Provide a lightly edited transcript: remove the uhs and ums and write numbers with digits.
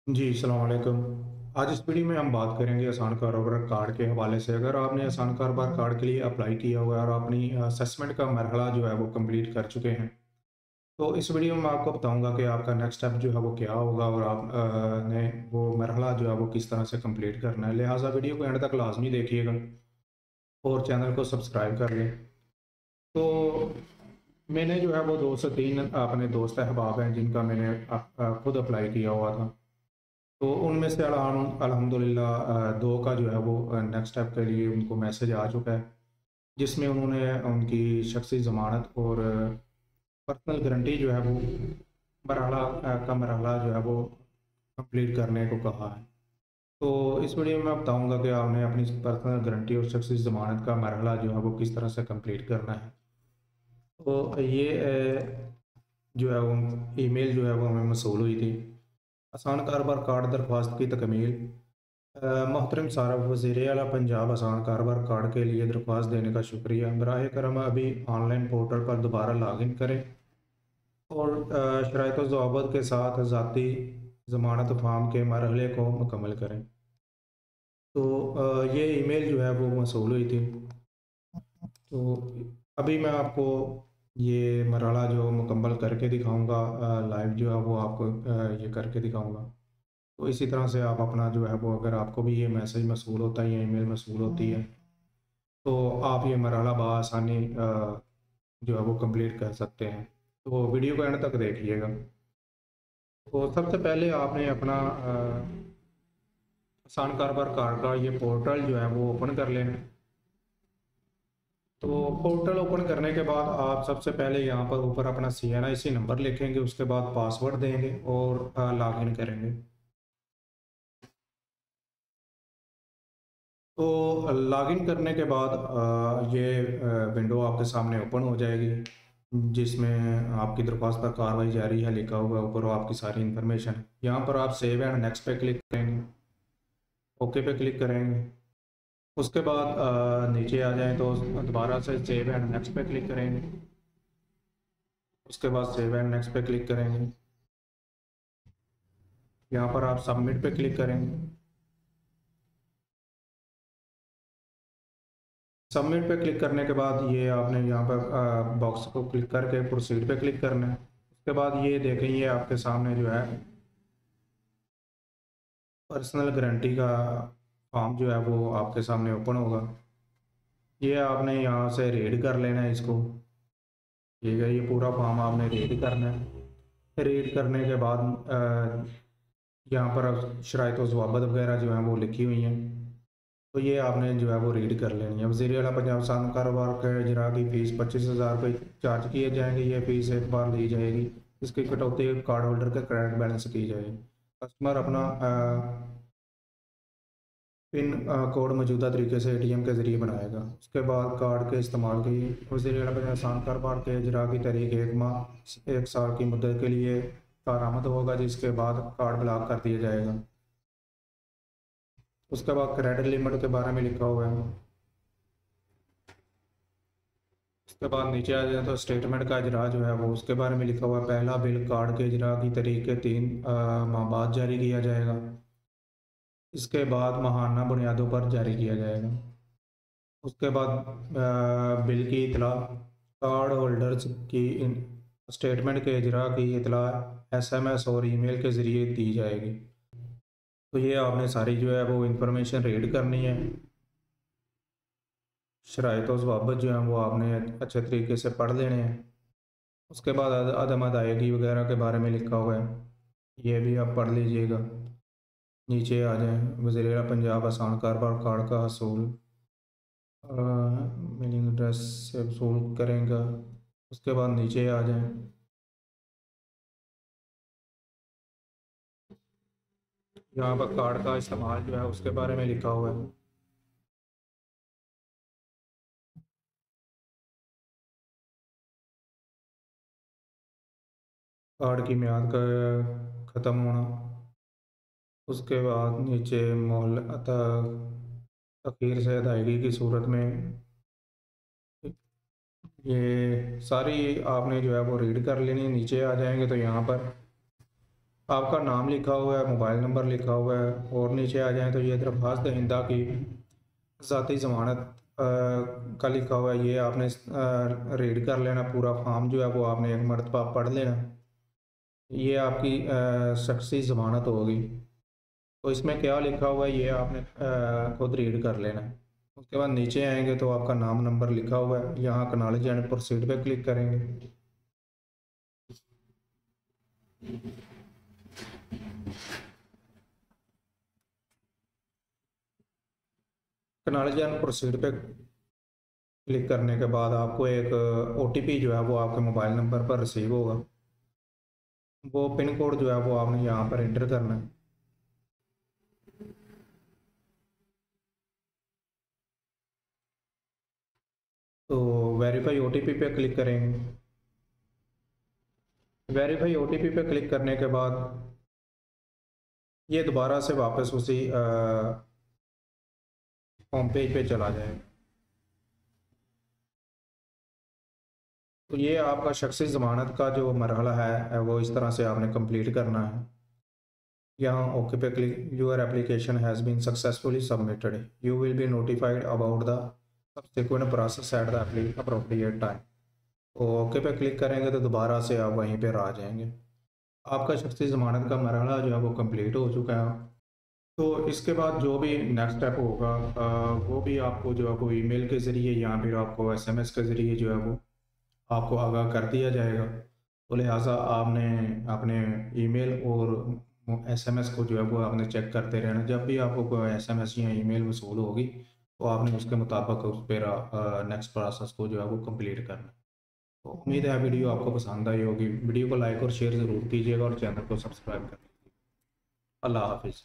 जी, अस्सलाम वालेकुम। आज इस वीडियो में हम बात करेंगे आसान कारोबार कार्ड के हवाले से। अगर आपने आसान कारोबार कार्ड के लिए अप्लाई किया हुआ है और अपनी असेसमेंट का मरहला जो है वो कंप्लीट कर चुके हैं, तो इस वीडियो में मैं आपको बताऊंगा कि आपका नेक्स्ट स्टेप जो है वो क्या होगा और आप ने वो मरहला जो है वो किस तरह से कंप्लीट करना है। लिहाजा वीडियो को एंड तक लाजमी देखिएगा और चैनल को सब्सक्राइब कर लें। तो मैंने जो है वो 2 से 3 अपने दोस्त अहबाब हैं जिनका मैंने खुद अप्लाई किया हुआ था। तो उनमें से अल्हम्दुलिल्लाह 2 का जो है वो नेक्स्ट स्टेप के लिए उनको मैसेज आ चुका है, जिसमें उन्होंने उनकी शख्सी ज़मानत और पर्सनल गारंटी जो है वो का मरहला जो है वो कंप्लीट करने को कहा है। तो इस वीडियो में मैं बताऊंगा कि आपने अपनी पर्सनल गारंटी और शख्सी ज़मानत का मरहला जो है वो किस तरह से कंप्लीट करना है। तो ये जो है वो ईमेल जो है वो हमें मसूल हुई थी। आसान कारोबार कार्ड दरख्वास्त की तकमील। मोहतरम साहब, वज़ीर आला पंजाब आसान कारोबार कार्ड के लिए दरख्वास्त देने का शुक्रिया। बराह करम अभी ऑनलाइन पोर्टल पर दोबारा लॉगिन करें और शराइत व ज़वाबित के साथ ज़ाती ज़मानत फार्म के मरहले को मुकम्मल करें। तो ये ईमेल जो है वो मसूल हुई थी। तो अभी मैं आपको ये मरहला जो मुकम्मल करके दिखाऊंगा, लाइव जो है वो आपको ये करके दिखाऊंगा। तो इसी तरह से आप अपना जो है वो, अगर आपको भी ये मैसेज मसूल होता है या ईमेल मसूल होती है, तो आप ये मरहला बआसानी जो है वो कंप्लीट कर सकते हैं। तो वीडियो को एंड तक देखिएगा। तो सबसे पहले आपने अपना आसान कारोबार कार्ड का ये पोर्टल जो है वो ओपन कर लेना है। तो पोर्टल ओपन करने के बाद आप सबसे पहले यहाँ पर ऊपर अपना CNIC नंबर लिखेंगे, उसके बाद पासवर्ड देंगे और लॉगिन करेंगे। तो लॉगिन करने के बाद ये विंडो आपके सामने ओपन हो जाएगी, जिसमें आपकी दरख्वास्त पर कार्रवाई जारी है लिखा हुआ ऊपर, और आपकी सारी इन्फॉर्मेशन। यहाँ पर आप सेव एंड नेक्स्ट पे क्लिक करेंगे, ओके पे क्लिक करेंगे। उसके बाद नीचे आ जाएं तो दोबारा से सेव एंड नेक्स्ट पे क्लिक करेंगे। उसके बाद सेव एंड नेक्स्ट पे क्लिक करेंगे। यहाँ पर आप सबमिट पे क्लिक करेंगे। सबमिट पे क्लिक करने के बाद ये आपने यहाँ पर बॉक्स को क्लिक करके प्रोसीड पे क्लिक करना है। उसके बाद ये देखें, ये आपके सामने जो है पर्सनल गारंटी का फॉर्म जो है वो आपके सामने ओपन होगा। ये आपने यहाँ से रीड कर लेना है इसको। ठीक है, ये पूरा फॉर्म आपने रीड करना है। रीड करने के बाद यहाँ पर शराइत व ज़वाबित वगैरह जो हैं वो लिखी हुई हैं, तो ये आपने जो है वो रीड कर लेनी है। वज़ीर आला पंजाब आसान कारोबार के इजरा की फ़ीस 25,000 रुपये चार्ज किए जाएंगे। ये फ़ीस एक बार ली जाएगी। इसकी कटौती कार्ड होल्डर के क्रेडिट बैलेंस से की जाएगी। कस्टमर अपना पिन कोड मौजूदा तरीके से ATM के ज़रिए बनाएगा। उसके बाद कार्ड के इस्तेमाल की वज़ीर आला पंजाब आसान कारोबार के इजरा की तारीख 1 माह 1 साल की मुद्दत के लिए कारआमद होगा, जिसके बाद कार्ड ब्लॉक कर दिया जाएगा। उसके बाद क्रेडिट लिमिट के बारे में लिखा हुआ है। उसके बाद नीचे आ जाए तो स्टेटमेंट का इजरा जो है वो उसके बारे में लिखा हुआ है। पहला बिल कार्ड के इजरा की तारीख के 3 माह बाद जारी किया जाएगा। इसके बाद माहाना बुनियादों पर जारी किया जाएगा। उसके बाद बिल की इतला कार्ड होल्डर्स की स्टेटमेंट के इजरा की इतला SMS और ईमेल के ज़रिए दी जाएगी। तो ये आपने सारी जो है वो इंफॉर्मेशन रीड करनी है। शराइत और ज़वाबित जो हैं वो आपने अच्छे तरीके से पढ़ लेने हैं। उसके बाद अदम अदायगी वगैरह के बारे में लिखा हुआ है, ये भी आप पढ़ लीजिएगा। नीचे आ जाएं, वज़ीर आला पंजाब आसान कारोबार कार्ड का हसूल मेलिंग एड्रेस से वसूल करेंगे। उसके बाद नीचे आ जाएं, यहाँ पर कार्ड का इस्तेमाल जो है उसके बारे में लिखा हुआ है। कार्ड की मियाद का ख़त्म होना। उसके बाद नीचे तखीर से अदायगी की सूरत में, ये सारी आपने जो है वो रीड कर लेनी है। नीचे आ जाएंगे तो यहाँ पर आपका नाम लिखा हुआ है, मोबाइल नंबर लिखा हुआ है, और नीचे आ जाएँ तो ये दरख्वास्त दहिंदा की ज़ाती ज़मानत का लिखा हुआ है। ये आपने रीड कर लेना, पूरा फॉर्म जो है वो आपने एक मरतबा पढ़ लेना। ये आपकी शख्सी ज़मानत होगी। तो इसमें क्या लिखा हुआ है ये आपने खुद रीड कर लेना है। उसके बाद नीचे आएंगे तो आपका नाम नंबर लिखा हुआ है, यहाँ एक्नॉलेज एंड प्रोसीड पे क्लिक करेंगे। एक्नॉलेज एंड प्रोसीड पे क्लिक करने के बाद आपको एक ओटीपी जो है वो आपके मोबाइल नंबर पर रिसीव होगा। वो पिन कोड जो है वो आपने यहाँ पर एंटर करना है। तो वेरीफाई ओटीपी पे क्लिक करेंगे। वेरीफाई ओटीपी पे क्लिक करने के बाद ये दोबारा से वापस उसी होम पेज पे चला जाएगा। तो ये आपका शख्सी ज़मानत का जो मरहला है वो इस तरह से आपने कंप्लीट करना है। यहाँ ओके पे click, your application has been successfully submitted, you will be notified about the subsequent process at the appropriate time. तो ओके पे क्लिक करेंगे तो दोबारा से आप वहीं पर आ जाएंगे। आपका शख्सी ज़मानत का मरहला जो है वो कंप्लीट हो चुका है। तो इसके बाद जो भी नेक्स्ट स्टेप होगा वो भी आपको जो है वो ईमेल के ज़रिए या फिर आपको एसएमएस के ज़रिए जो है वो आपको आगाह कर दिया जाएगा। तो लिहाजा आपने अपने ईमेल और एसएमएस को जो है वो आपने चेक करते रहना। जब भी आपको कोई एसएमएस या ईमेल वसूल होगी तो आपने उसके मुताबिक उस पर नेक्स्ट प्रोसेस को जो है वो कंप्लीट करना। तो उम्मीद है वीडियो आपको पसंद आई होगी। वीडियो को लाइक और शेयर ज़रूर कीजिएगा और चैनल को सब्सक्राइब कर लीजिएगा। अल्लाह हाफिज़।